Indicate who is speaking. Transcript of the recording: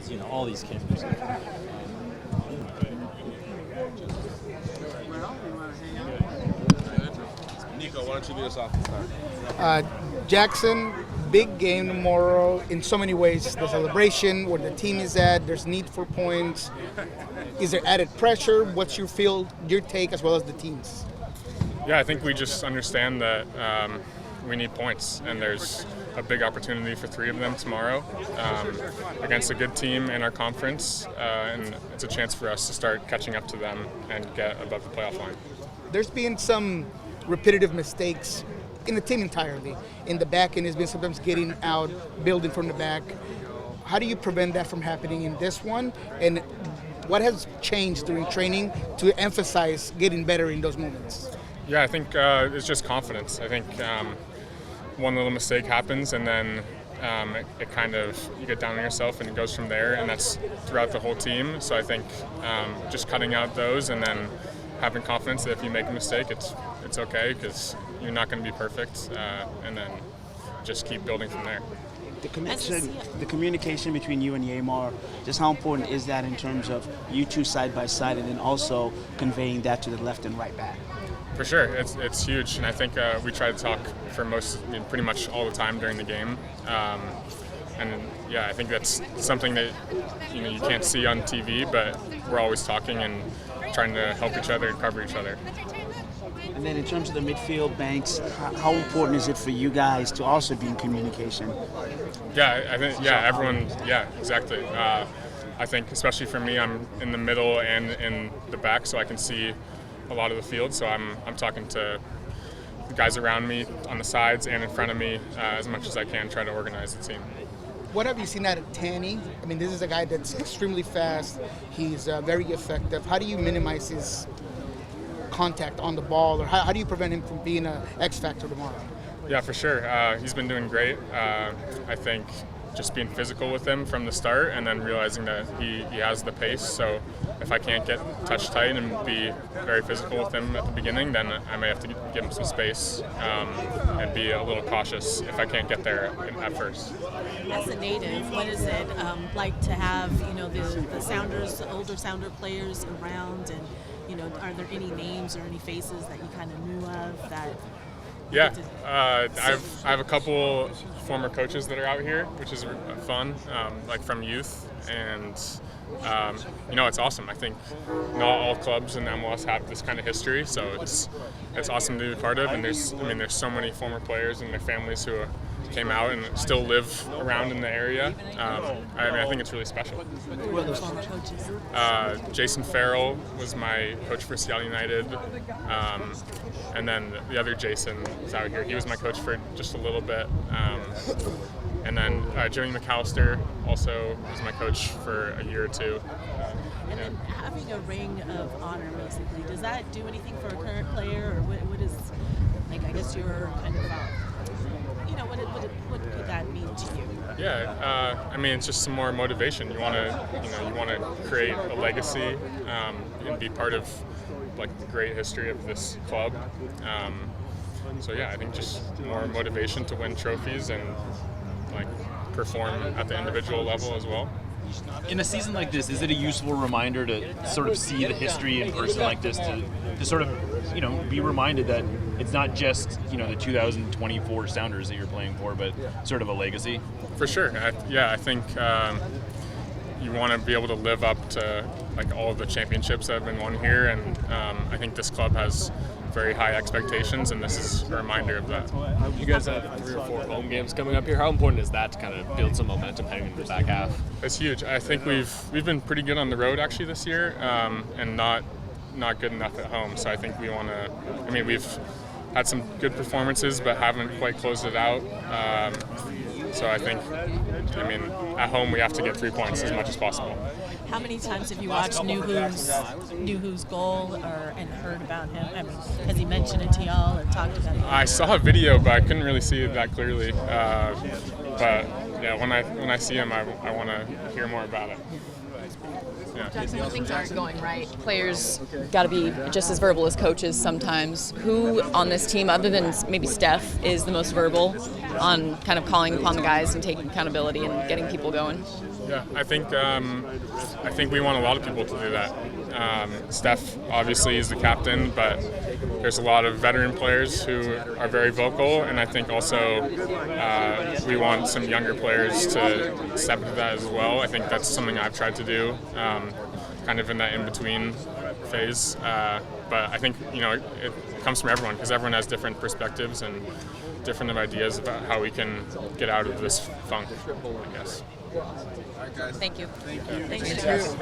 Speaker 1: because all these cameras.
Speaker 2: Nico, why don't you lead us off this time?
Speaker 3: Jackson, big game tomorrow in so many ways. The celebration, where the team is at, there's need for points. Is there added pressure? What's your take, as well as the team's?
Speaker 4: Yeah, I think we just understand that we need points, and there's a big opportunity for 3 of them tomorrow against a good team in our conference, and it's a chance for us to start catching up to them and get above the playoff line.
Speaker 3: There's been some repetitive mistakes in the team entirely. In the back end, has been sometimes getting out, building from the back. How do you prevent that from happening in this one? And what has changed during training to emphasize getting better in those moments?
Speaker 4: Yeah, I think it's just confidence. I think one little mistake happens, and then it kind of, you get down on yourself, and it goes from there, and that's throughout the whole team. So I think just cutting out those, and then having confidence that if you make a mistake, it's okay, because you're not going to be perfect, and then just keep building from there.
Speaker 5: The communication between you and Yamar, just how important is that in terms of you two side by side, and then also conveying that to the left and right back?
Speaker 4: For sure, it's huge, and I think we try to talk for pretty much all the time during the game, and yeah, I think that's something that you can't see on TV, but we're always talking and trying to help each other and cover each other.
Speaker 5: And then in terms of the midfield banks, how important is it for you guys to also be in communication?
Speaker 4: Yeah, I think everyone, exactly. I think especially for me, I'm in the middle and in the back, so I can see a lot of the field. So I'm talking to the guys around me on the sides and in front of me as much as I can, try to organize the team.
Speaker 3: What have you seen out of Tanny? I mean, this is a guy that's extremely fast. He's very effective. How do you minimize his contact on the ball, or how do you prevent him from being an X factor tomorrow?
Speaker 4: Yeah, for sure. He's been doing great. I think just being physical with him from the start, and then realizing that he has the pace. So if I can't get touch tight and be very physical with him at the beginning, then I may have to give him some space and be a little cautious if I can't get there at first.
Speaker 6: As a native, what is it like to have the Sounders, the older Sounder players around, and are there any names or any faces that you kind of knew of that?
Speaker 4: Yeah, I have a couple former coaches that are out here, which is fun, like from youth, and it's awesome. I think not all clubs in MLS have this kind of history, so it's awesome to be part of. And there's so many former players and their families who came out and still live around in the area. I think it's really special.
Speaker 6: Who are those former coaches?
Speaker 4: Jason Farrell was my coach for Seattle United, and then the other Jason was out here. He was my coach for just a little bit. And then Jimmy McAllister also was my coach for a year or two.
Speaker 6: And then having a ring of honor, basically, does that do anything for a current player, or what is, I guess your kind of, what could that mean to you?
Speaker 4: Yeah, it's just some more motivation. You want to create a legacy and be part of the great history of this club. So yeah, I think just more motivation to win trophies and perform at the individual level as well.
Speaker 1: In a season like this, is it a useful reminder to sort of see the history in person like this, to sort of, be reminded that it's not just, the 2024 Sounders that you're playing for, but sort of a legacy?
Speaker 4: For sure. I think you want to be able to live up to all of the championships that have been won here, and I think this club has very high expectations, and this is a reminder of that.
Speaker 7: You guys have 3 or 4 home games coming up here. How important is that to kind of build some momentum heading into the back half?
Speaker 4: It's huge. I think we've been pretty good on the road actually this year, and not good enough at home. So I think we want to. We've had some good performances, but haven't quite closed it out. So I think, at home we have to get 3 points as much as possible.
Speaker 6: How many times have you watched Nuhu's goal and heard about him? Has he mentioned it to y'all or talked about it?
Speaker 4: I saw a video, but I couldn't really see it that clearly. But yeah, when I see him, I want to hear more about it.
Speaker 6: always big.
Speaker 8: Jackson, when things aren't going right, players got to be just as verbal as coaches sometimes. Who on this team, other than maybe Steph, is the most verbal on kind of calling upon the guys and taking accountability and getting people going?
Speaker 4: Yeah, I think we want a lot of people to do that. Steph obviously is the captain, but there's a lot of veteran players who are very vocal, and I think also we want some younger players to step into that as well. I think that's something I've tried to do, kind of in that in-between phase. But I think it comes from everyone, because everyone has different perspectives and different ideas about how we can get out of this funk, I guess.
Speaker 8: Thank you.
Speaker 6: Thanks, Jackson.